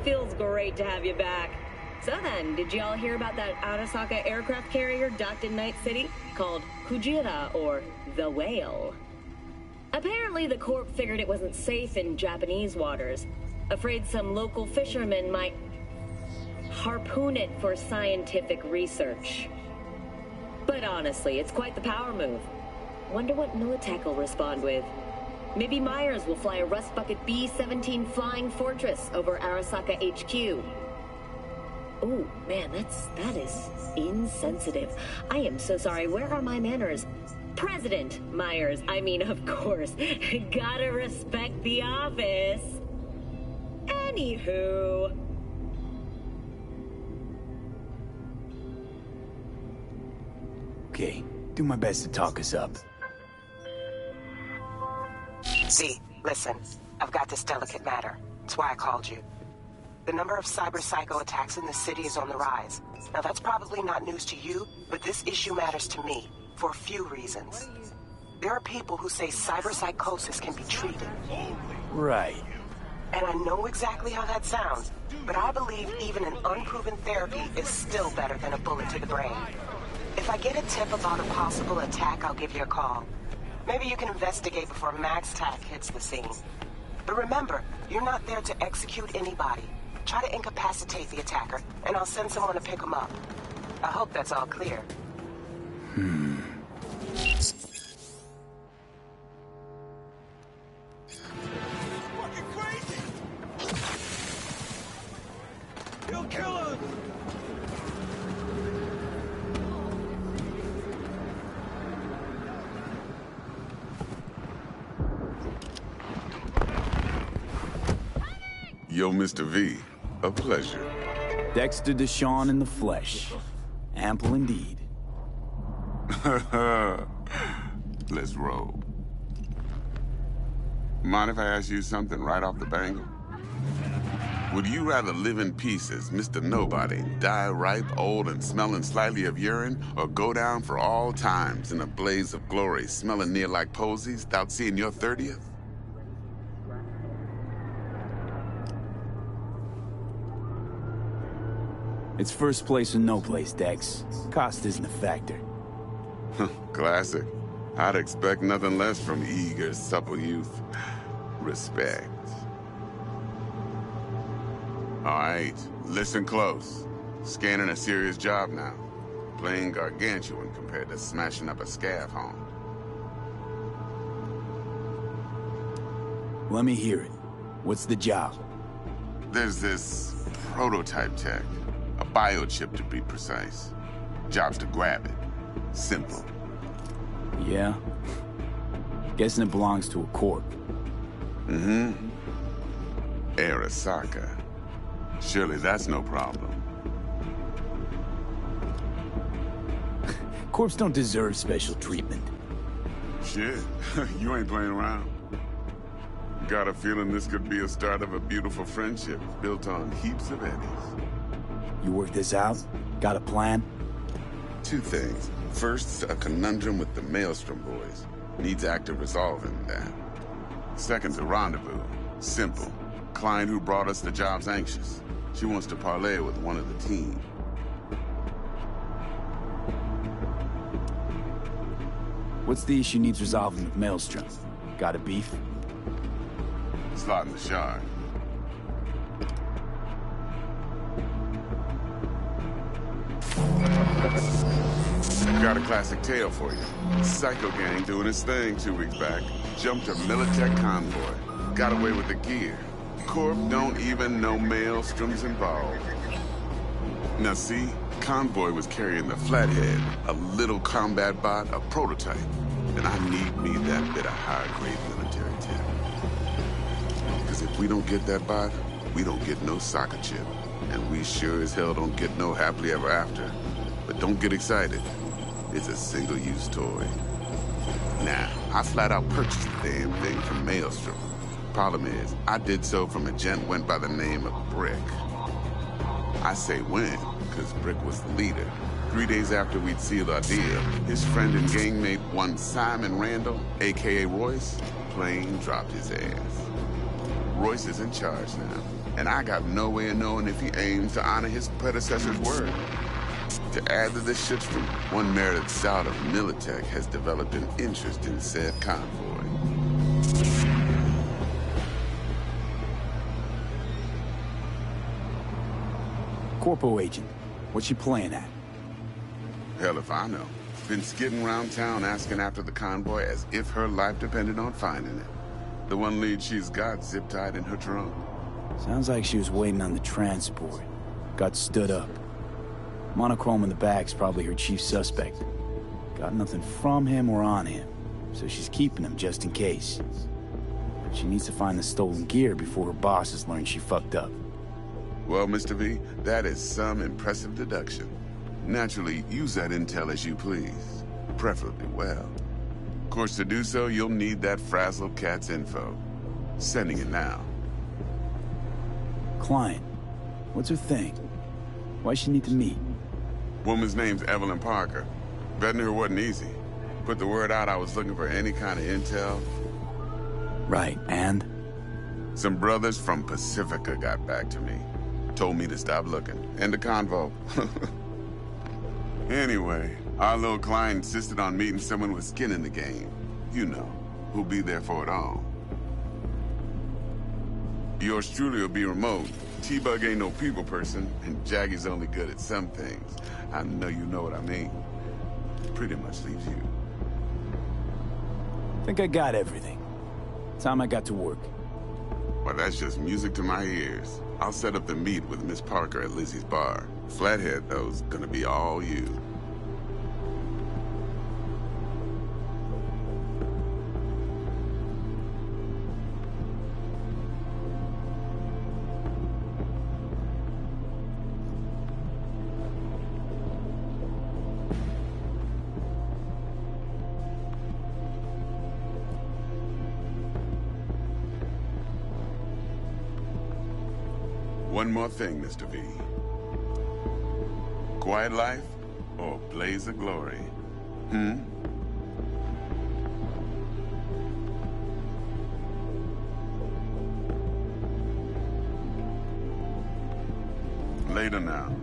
Feels great to have you back. So then, did y'all hear about that Arasaka aircraft carrier docked in Night City? Called Kujira, or the Whale. Apparently the Corp figured it wasn't safe in Japanese waters. Afraid some local fishermen might harpoon it for scientific research. But honestly, it's quite the power move. Wonder what Militech will respond with. Maybe Myers will fly a Rust Bucket B-17 Flying Fortress over Arasaka HQ. Ooh, man, that is insensitive. I am so sorry. Where are my manners? President Myers, I mean, of course. Gotta respect the office. Anywho. Okay, do my best to talk us up. Z, listen. I've got this delicate matter. That's why I called you. The number of cyber-psycho attacks in the city is on the rise. Now that's probably not news to you, but this issue matters to me, for a few reasons. There are people who say cyberpsychosis can be treated. Right. And I know exactly how that sounds, but I believe even an unproven therapy is still better than a bullet to the brain. If I get a tip about a possible attack, I'll give you a call. Maybe you can investigate before Max Tack hits the scene. But remember, you're not there to execute anybody. Try to incapacitate the attacker, and I'll send someone to pick him up. I hope that's all clear. Fucking crazy! He'll kill us! Yo, Mr. V, a pleasure. Dexter Deshawn in the flesh. Ample indeed. Let's roll. Mind if I ask you something right off the bangle? Would you rather live in peace as Mr. Nobody, die ripe, old, and smelling slightly of urine, or go down for all times in a blaze of glory, smelling near like posies, without seeing your 30th? It's first place or no place, Dex. Cost isn't a factor. Classic. I'd expect nothing less from eager, supple youth. Respect. All right, listen close. Scanning a serious job now. Playing gargantuan compared to smashing up a scav home. Let me hear it. What's the job? There's this prototype tech. A biochip, to be precise. Job's to grab it. Simple. Yeah? Guessing it belongs to a corp. Mm-hmm. Arasaka. Surely that's no problem. Corps don't deserve special treatment. Shit, you ain't playing around. Got a feeling this could be a start of a beautiful friendship built on heaps of eddies. You work this out? Got a plan? Two things. First, a conundrum with the Maelstrom boys. Needs active resolving that. Second's a rendezvous. Simple. Client who brought us the job's anxious. She wants to parlay with one of the team. What's the issue needs resolving with Maelstrom? Got a beef? Slot in the shard. Got a classic tale for you. Psycho gang doing his thing 2 weeks back. Jumped a Militech convoy. Got away with the gear. Corp don't even know Maelstrom's involved. Now see, convoy was carrying the Flathead, a little combat bot, a prototype. And I need me that bit of high-grade military tech. Because if we don't get that bot, we don't get no soccer chip. And we sure as hell don't get no happily ever after. But don't get excited. It's a single-use toy. Now, I flat out purchased the damn thing from Maelstrom. Problem is, I did so from a gent went by the name of Brick. I say when, because Brick was the leader. 3 days after we'd sealed our deal, his friend and gangmate, one Simon Randall, a.k.a. Royce, plain dropped his ass. Royce is in charge now, and I got no way of knowing if he aims to honor his predecessor's word. To add to the shitstorm, one merited scout of Militech has developed an interest in said convoy. Corpo agent, what's she playing at? Hell if I know. Been skidding around town asking after the convoy as if her life depended on finding it. The one lead she's got zip-tied in her trunk. Sounds like she was waiting on the transport. Got stood up. Monochrome in the back's probably her chief suspect. Got nothing from him or on him, so she's keeping him just in case. But she needs to find the stolen gear before her bosses learn she fucked up. Well, Mr. V, that is some impressive deduction. Naturally, use that intel as you please. Preferably well. Of course, to do so, you'll need that frazzled cat's info. Sending it now. Client, what's her thing? Why she need to meet? Woman's name's Evelyn Parker. Vetting her wasn't easy. Put the word out I was looking for any kind of intel. Right, and? Some brothers from Pacifica got back to me. Told me to stop looking. End of convo. Anyway, our little client insisted on meeting someone with skin in the game. You know, who'll be there for it all. Yours truly will be remote. T-Bug ain't no people person, and Jaggy's only good at some things. I know you know what I mean. Pretty much leaves you. Think I got everything. Time I got to work. Well, that's just music to my ears. I'll set up the meet with Miss Parker at Lizzie's bar. Flathead, though's gonna be all you. One more thing, Mr. V. Quiet life or blaze of glory? Later now.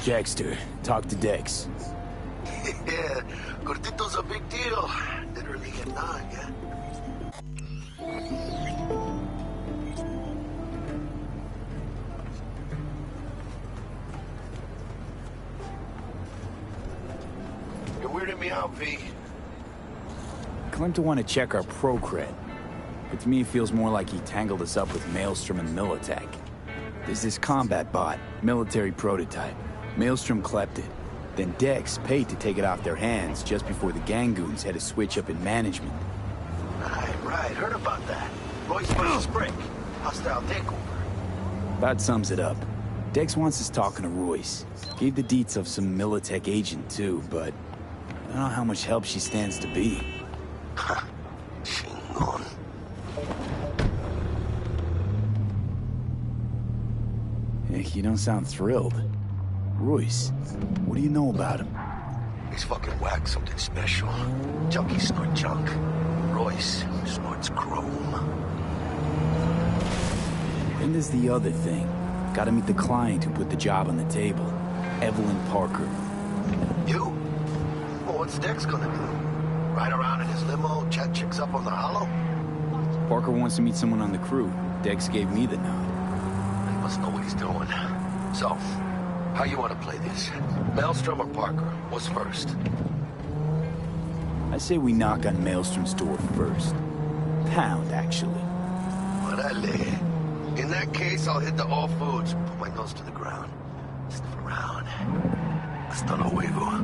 Dexter. Talk to Dex. Yeah, Cortito's a big deal. Literally at 9, yeah? You're weirding me out, V. Claimed to want to check our pro cred. But to me, it feels more like he tangled us up with Maelstrom and Militech. There's this combat bot, military prototype. Maelstrom clept it. Then Dex paid to take it off their hands just before the Gangoons had a switch up in management. Right. Heard about that. Royce versus Brick. Hostile takeover. About sums it up. Dex wants us talking to Royce. Gave the deets of some Militech agent too, but I don't know how much help she stands to be. Chingon. You don't sound thrilled. Royce, what do you know about him? He's fucking whack, something special. Junkies snort junk. Royce snorts chrome. Then there's the other thing. Gotta meet the client who put the job on the table. Evelyn Parker. You? Well, what's Dex gonna do? Ride around in his limo, chat chicks up on the hollow? Parker wants to meet someone on the crew. Dex gave me the nod. He must know what he's doing. So, how you want to play this? Maelstrom or Parker? What's first? I say we knock on Maelstrom's door first. Pound, actually. Orale. In that case, I'll hit the all foods. Put my nose to the ground. Sniff around. Hasta luego.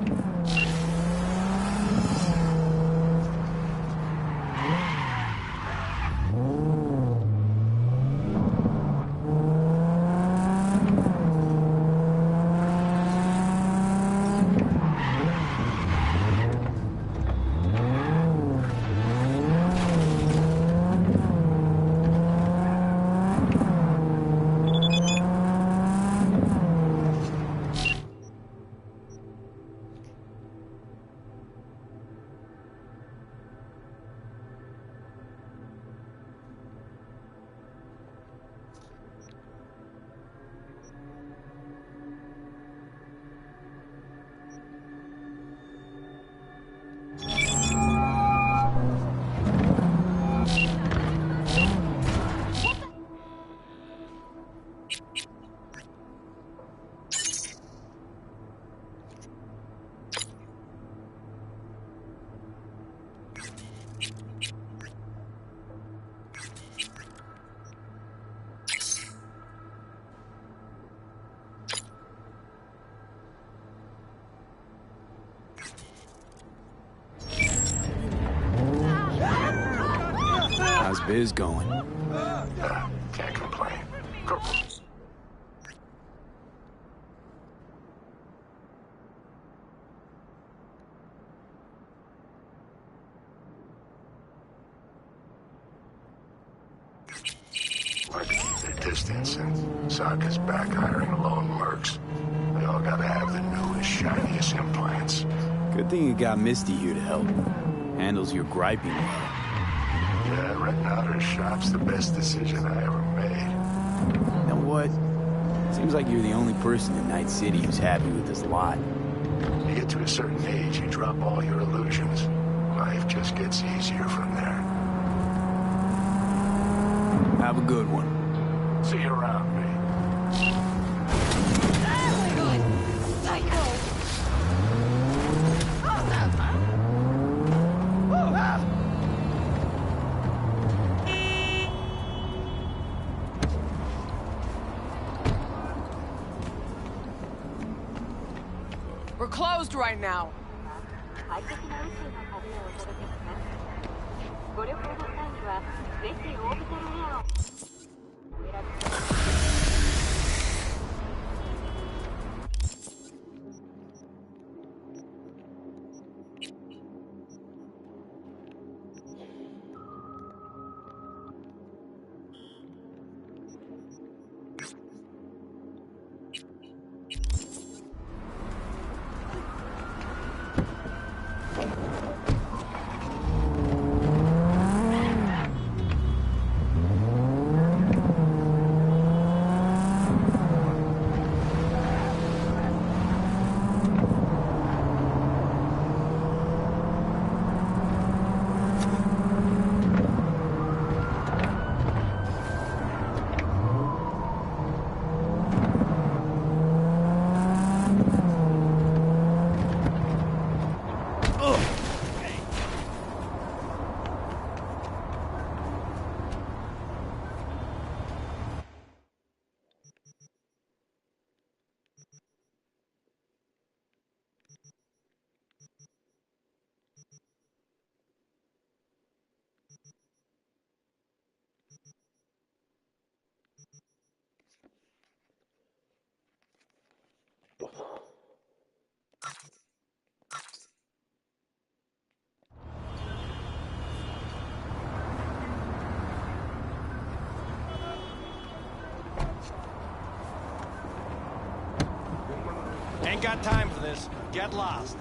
How's biz going? Can't complain. Like to keep their distance, and Sokka's back hiring lone mercs. They all gotta have the newest, shiniest implants. Good thing you got Misty here to help. Handles your griping well. Yeah, renting out her shop's the best decision I ever made. You know what? Seems like you're the only person in Night City who's happy with this lot. You get to a certain age, you drop all your illusions. Life just gets easier from there. Have a good one. See you around, me. We're closed right now. 快適な宇宙の旅をお届けします。ご旅行の際にはぜひオービタルエアをお選びください。got time for this. Get lost.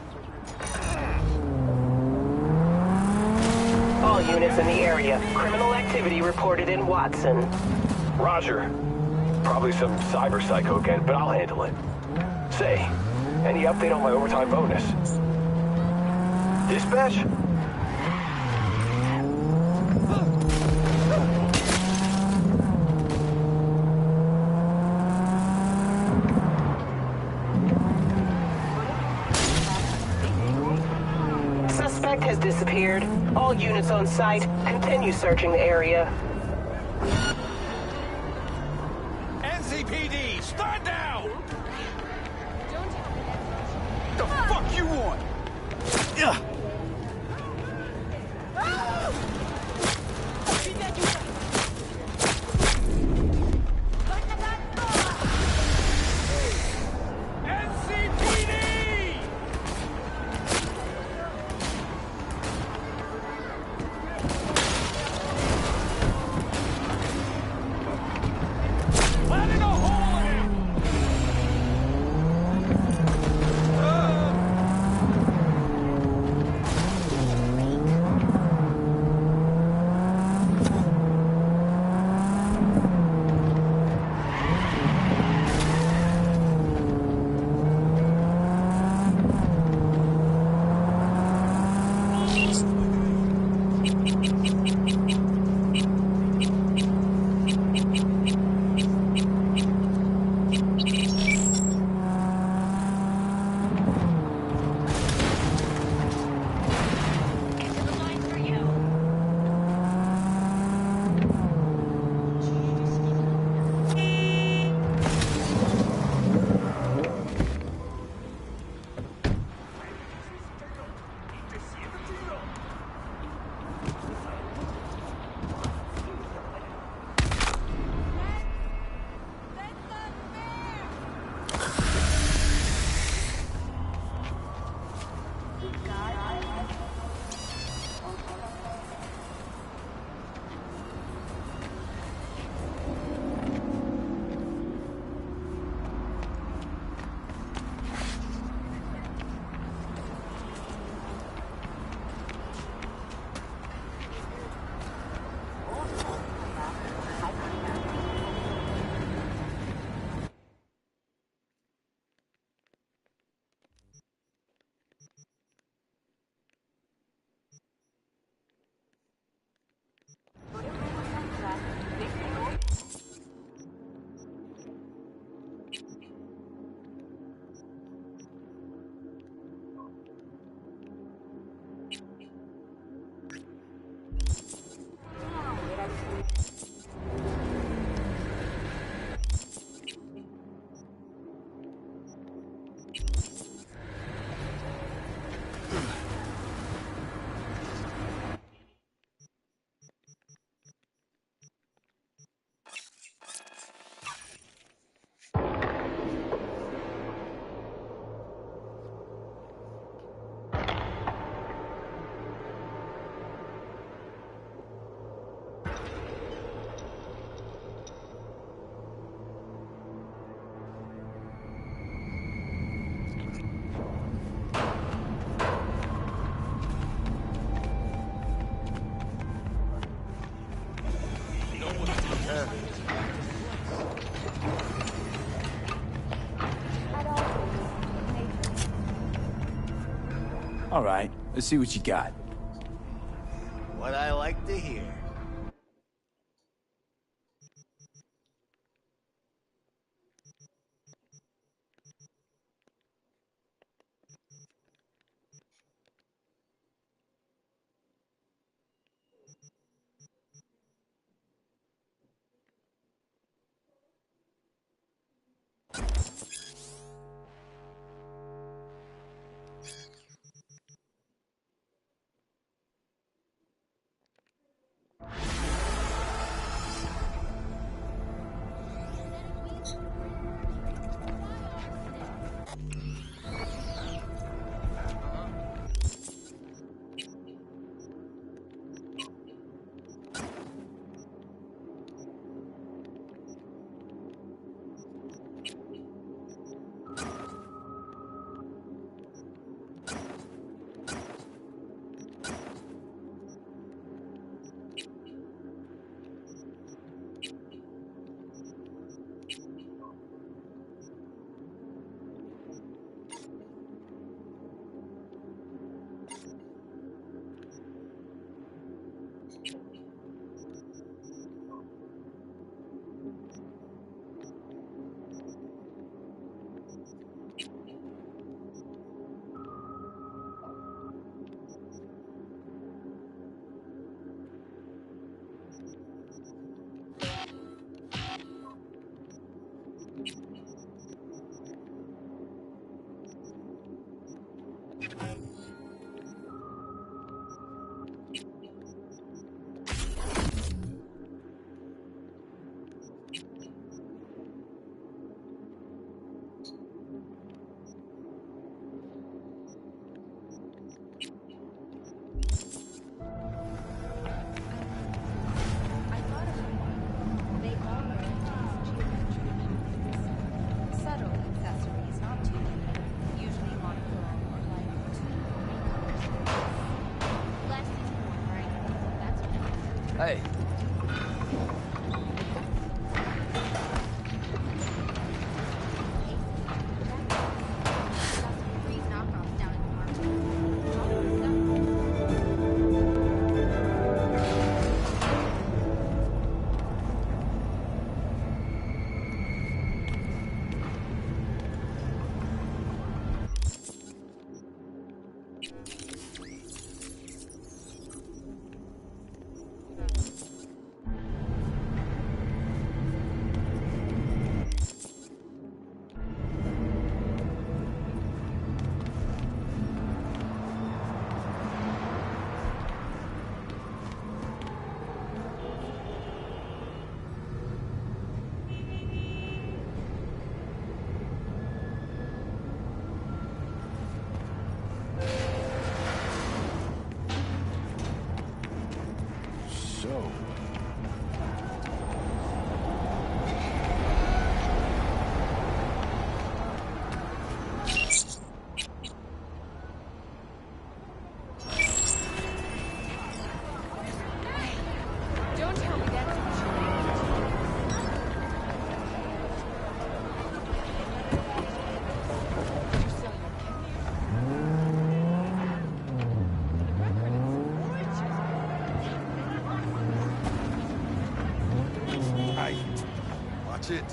All units in the area. Criminal activity reported in Watson. Roger. Probably some cyber psycho again, but I'll handle it. Say, any update on my overtime bonus? Dispatch? Suspect has disappeared. All units on site, continue searching the area. NCPD, stand down! The fuck you want? Yeah. NCPD! Planting a hole in him! All right, let's see what you got. What I like to hear. Hey. So... Don't tell me that's what you Hey, watch it.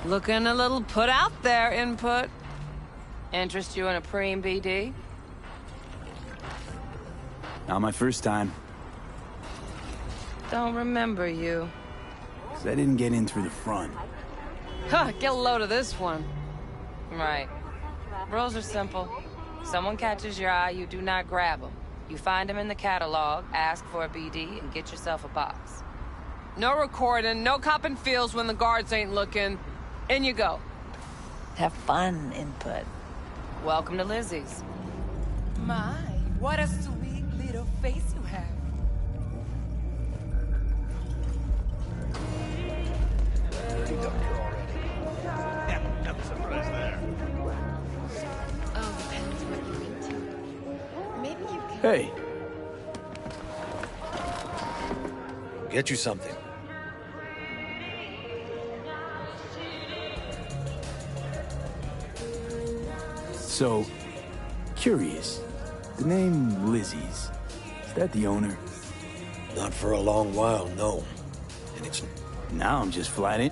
Looking a little put out there, Input. Interest you in a preem BD? Not my first time. Don't remember you. 'Cause I didn't get in through the front. Huh, get a load of this one. Right. Rules are simple. Someone catches your eye, you do not grab them. You find them in the catalog, ask for a BD, and get yourself a box. No recording, no copping feels when the guards ain't looking. In you go. Have fun, Input. Welcome to Lizzie's. My, what a sweet little face you have. I'm surprised there. Oh, depends what you're into. Maybe you can... Hey, Get you something. so... curious. The name Lizzie's. Is that the owner? Not for a long while, no. And it's... Now I'm just flat in.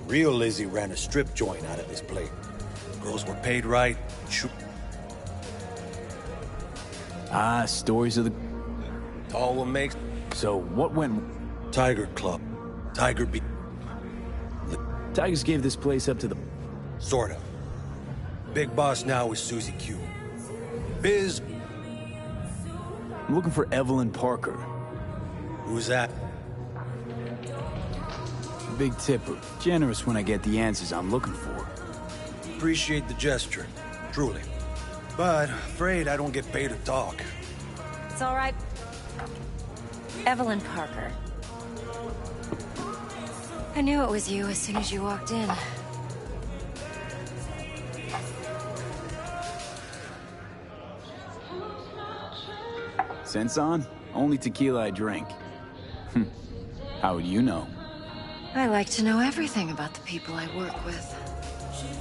Real Lizzie ran a strip joint out of this place. Girls were paid right. Ah, stories of the... All what makes... So, what went... Tiger Club. Tiger Be... Tigers gave this place up to the... Sorta. Big boss now is Susie Q. Biz... I'm looking for Evelyn Parker. Who's that? Big tipper. Generous when I get the answers I'm looking for. Appreciate the gesture. Truly. But afraid I don't get paid to talk. It's all right. Evelyn Parker. I knew it was you as soon as you walked in. Sense on? Only tequila I drink. How would you know? I like to know everything about the people I work with.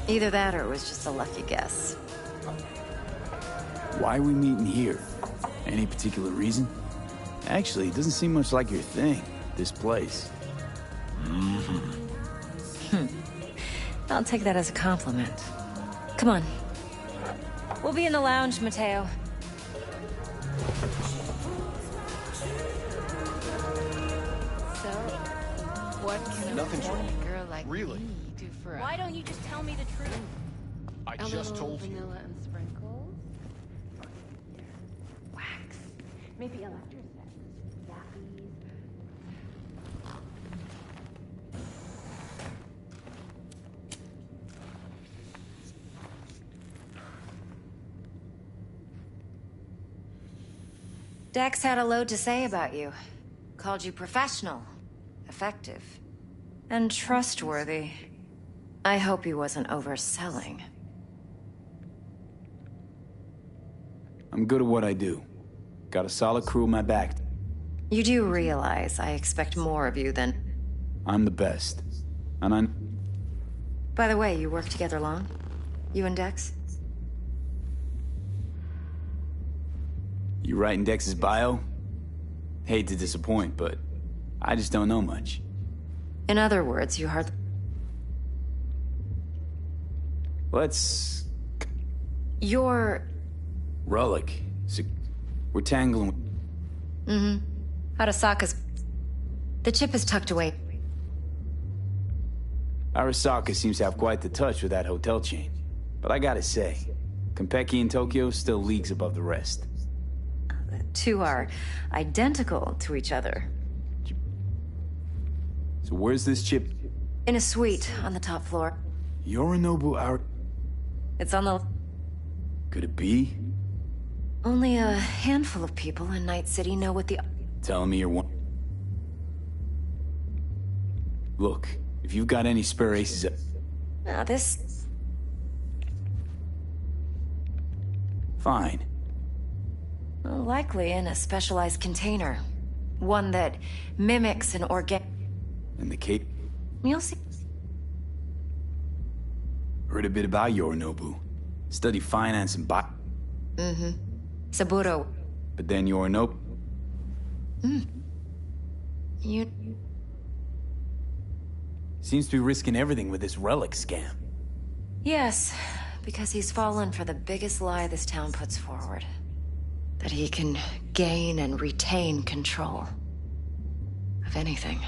Either that or it was just a lucky guess. Why are we meeting here? Any particular reason? Actually, it doesn't seem much like your thing, this place. I'll take that as a compliment. Come on. We'll be in the lounge, Mateo. So, what can Nothing's a wrong. horny girl like Really? me do for a... Why don't you just tell me the truth? I a just little told you. vanilla and sprinkles? Wax. Maybe electric zappies. Dex had a load to say about you. Called you professional, effective, and trustworthy. I hope he wasn't overselling. I'm good at what I do. Got a solid crew at my back. You do realize I expect more of you than... I'm the best. And I'm... By the way, you work together long? You and Dex? You writing Dex's bio? Hate to disappoint, but I just don't know much. In other words, you hardly... Let's... You're... Relic. We're tangling... Mm-hmm. Arasaka's... The chip is tucked away. Arasaka seems to have quite the touch with that hotel chain. But I gotta say, Konpeki in Tokyo still leagues above the rest. The two are identical to each other. So where's this chip? In a suite on the top floor. Yorinobu It's on the... Could it be? Only a handful of people in Night City know what the... Telling me you're one... Look, if you've got any spare aces... Now this... Fine. Well, likely in a specialized container. One that mimics an organ... And the cape? You'll see... Heard a bit about Yorinobu. Study finance and buy... Mm-hmm. Saburo. But then Yorinobu... You... Seems to be risking everything with this relic scam. Yes, because he's fallen for the biggest lie this town puts forward. That he can gain and retain control of anything.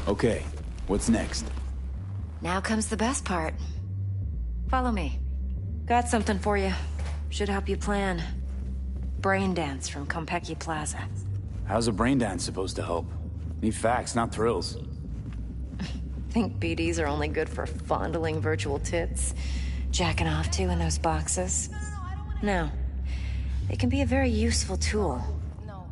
Okay, what's next? Now comes the best part. Follow me. Got something for you. Should help you plan. Brain dance from Konpeki Plaza. How's a brain dance supposed to help? Need facts, not thrills. Think BDs are only good for fondling virtual tits? Jacking off to in those boxes? No. They can be a very useful tool.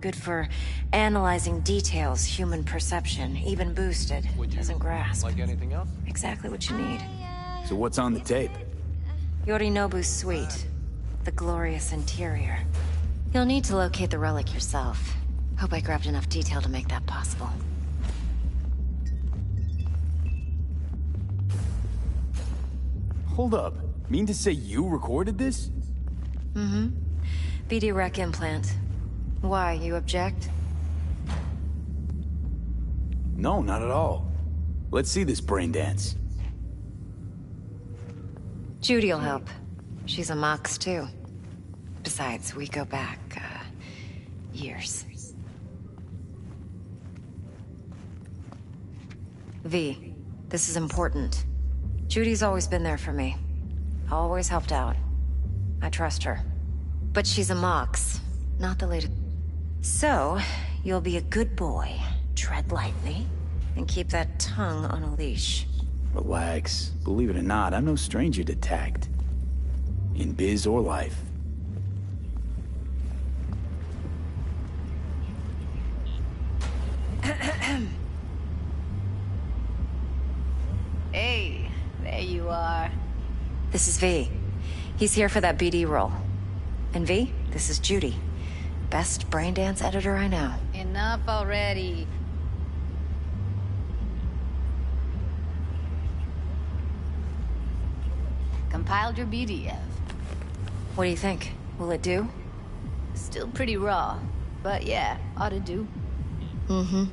Good for analyzing details human perception, even boosted, doesn't grasp. Like anything else? Exactly what you need. So what's on the tape? Yorinobu's suite. The glorious interior. You'll need to locate the relic yourself. Hope I grabbed enough detail to make that possible. Hold up. Mean to say you recorded this? Mm-hmm. BD rec implant. Why, you object? No, not at all. Let's see this brain dance. Judy'll help. She's a Mox, too. Besides, we go back, years. V, this is important. Judy's always been there for me. Always helped out. I trust her. But she's a Mox, not the latest. So, you'll be a good boy, tread lightly, and keep that tongue on a leash. Relax. Believe it or not, I'm no stranger to tact. In biz or life. Hey, there you are. This is V. He's here for that BD role. And V, this is Judy. Best brain dance editor I know. Enough already. Compiled your BDF. What do you think? Will it do? Still pretty raw. But yeah, ought to do. Mm-hmm.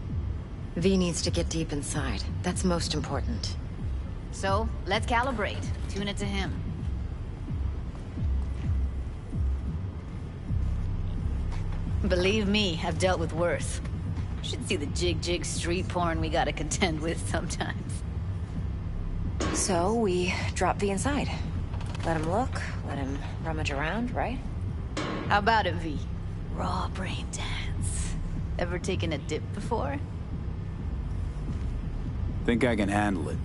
V needs to get deep inside. That's most important. So, let's calibrate. Tune it to him. Believe me, I've dealt with worse. Should see the jig street porn we gotta contend with sometimes. So, we drop V inside. Let him look, let him rummage around, right? How about it, V? Raw brain dance. Ever taken a dip before? Think I can handle it.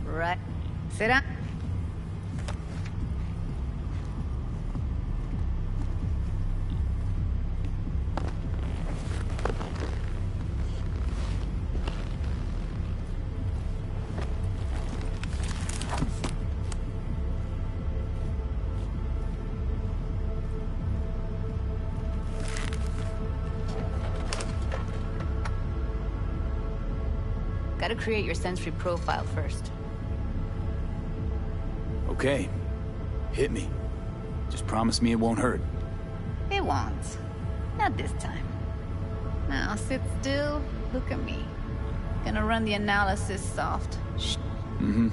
Right. Sit down. Gotta create your sensory profile first. Okay. Hit me. Just promise me it won't hurt. It won't. Not this time. Now sit still, look at me. Gonna run the analysis soft. Shh. Mm-hmm.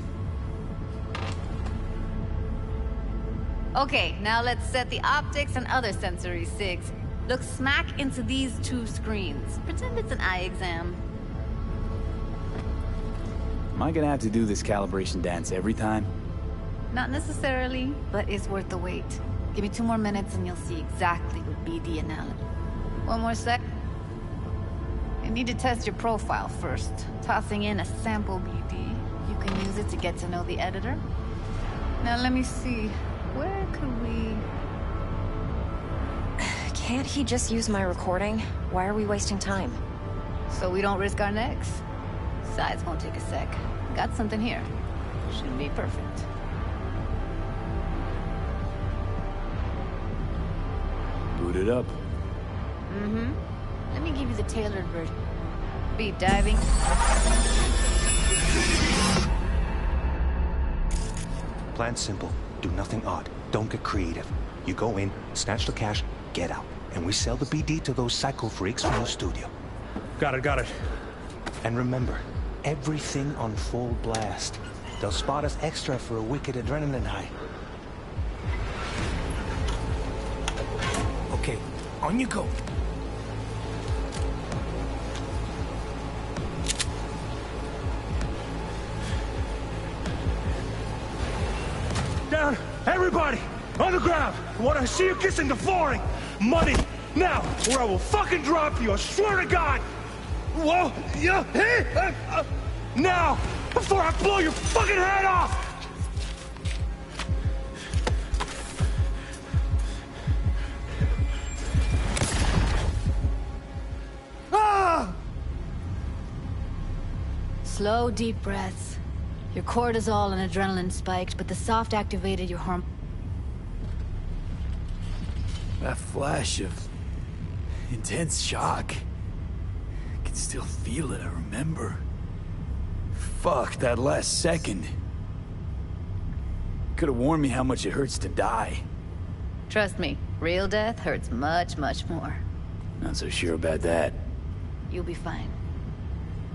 Okay, now let's set the optics and other sensory sigs. Look smack into these two screens. Pretend it's an eye exam. Am I gonna have to do this calibration dance every time? Not necessarily, but it's worth the wait. Give me 2 more minutes and you'll see exactly what BD analysis. 1 more sec. You need to test your profile first. Tossing in a sample BD. You can use it to get to know the editor. Now let me see. Where could we... Can't he just use my recording? Why are we wasting time? So we don't risk our necks? Besides, won't take a sec. Got something here. Should be perfect. Boot it up. Mm-hmm. Let me give you the tailored version. Be diving. Plan simple. Do nothing odd. Don't get creative. You go in, snatch the cash, get out. And we sell the BD to those psycho freaks from the studio. Got it. And remember, everything on full blast. They'll spot us extra for a wicked adrenaline high. Okay, on you go. Down! Everybody! On the ground! I want to see you kissing the flooring! Money! Now! Or I will fucking drop you, I swear to God! Whoa! Yeah! Hey! Now! Before I blow your fucking head off! Ah! Slow, deep breaths. Your cortisol and adrenaline spiked, but the soft activated your hormone. That flash of intense shock. I can still feel it, I remember. Fuck, that last second. Could have warned me how much it hurts to die. Trust me, real death hurts much, much more. Not so sure about that. You'll be fine.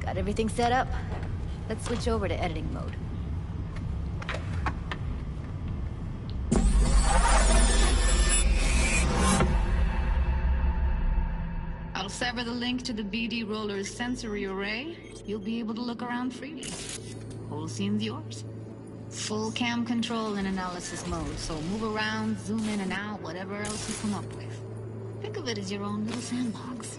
Got everything set up? Let's switch over to editing mode. I'll sever the link to the BD Roller's sensory array. You'll be able to look around freely. Whole scene's yours. Full cam control in analysis mode, so move around, zoom in and out, whatever else you come up with. Think of it as your own little sandbox.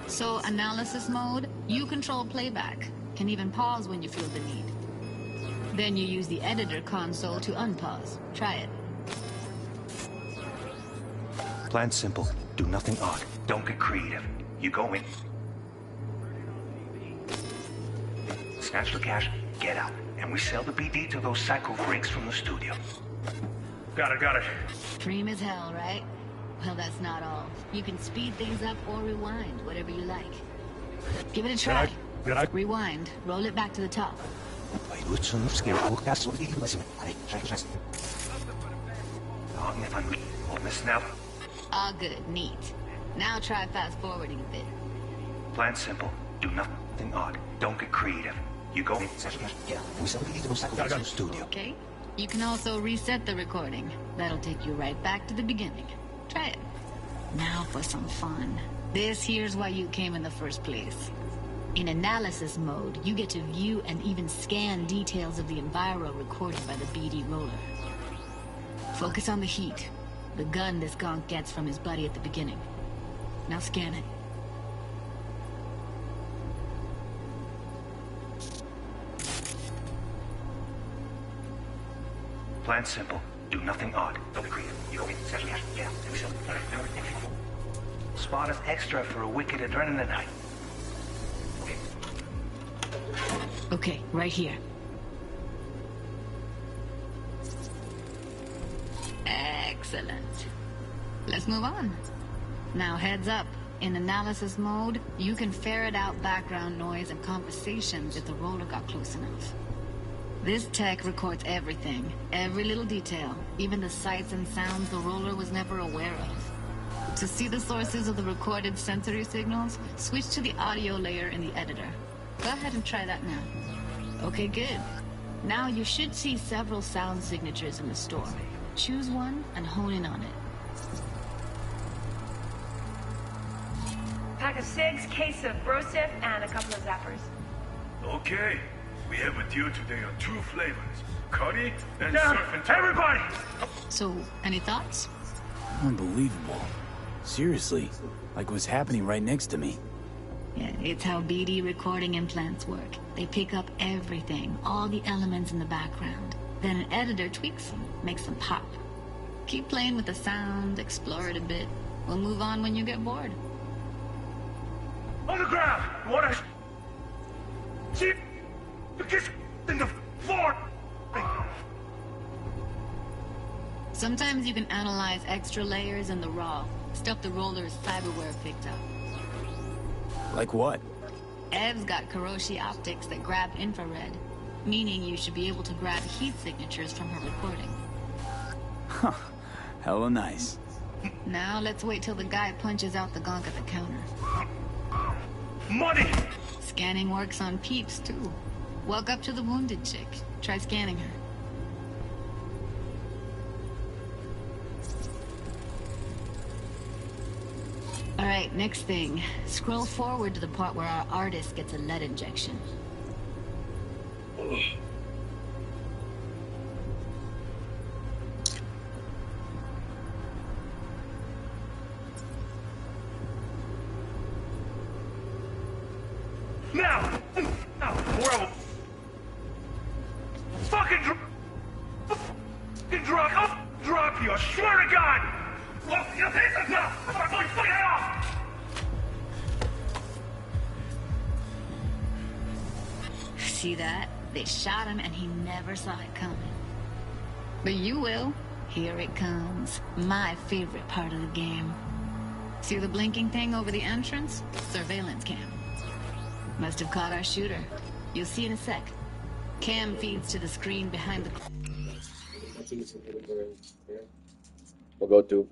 So, analysis mode, you control playback. Can even pause when you feel the need. Then you use the editor console to unpause. Try it. Plan simple. Do nothing odd. Don't get creative. You go in. Snatch the cash, get out. And we sell the BD to those psycho freaks from the studio. Got it. Dream as hell, right? Well, that's not all. You can speed things up or rewind, whatever you like. Give it a try. Rewind. Roll it back to the top. All good, neat. Now try fast forwarding a bit. Plan simple. Do nothing odd. Don't get creative. You go in, yeah, we sell the BD to those cycle in the studio. Okay. You can also reset the recording. That'll take you right back to the beginning. Try it. Now for some fun. This here's why you came in the first place. In analysis mode, you get to view and even scan details of the enviro recorded by the BD roller. Focus on the heat, the gun this gonk gets from his buddy at the beginning. Now scan it. Plan simple. Do nothing odd. Don't be creative. You go in, schedule cash, yeah, we sell the spot us extra for a wicked adrenaline night. Okay, right here. Excellent. Let's move on. Now heads up. In analysis mode, you can ferret out background noise and conversations if the roller got close enough. This tech records everything, every little detail, even the sights and sounds the roller was never aware of. To see the sources of the recorded sensory signals, switch to the audio layer in the editor. Go ahead and try that now. Okay, good. Now you should see several sound signatures in the store. Choose one and hone in on it. Pack of cigs, case of Brosif, and a couple of zappers. Okay. We have a deal today on 2 flavors. Curry and surf and turf. Everybody! So, any thoughts? Unbelievable. Seriously, like what's happening right next to me. Yeah, it's how BD recording implants work. They pick up everything, all the elements in the background. Then an editor tweaks them, makes them pop. Keep playing with the sound, explore it a bit. We'll move on when you get bored. On the ground! What I see you kiss in the floor! Sometimes you can analyze extra layers in the raw, stuff the roller's cyberware picked up. Like what? Ev's got Kiroshi optics that grab infrared, meaning you should be able to grab heat signatures from her recording. Huh. Hella nice. Now let's wait till the guy punches out the gonk at the counter. Money! Scanning works on peeps, too. Walk up to the wounded chick. Try scanning her. Alright, next thing. Scroll forward to the part where our artist gets a lead injection. Now! Or I will fucking drop you, I swear to God! Well, you piece of now! I'm gonna pull your fucking head off! See that? They shot him and he never saw it coming. But you will. Here it comes. My favorite part of the game. See the blinking thing over the entrance? Surveillance cam. Must have caught our shooter. You'll see in a sec. Cam feeds to the screen behind the... We'll go to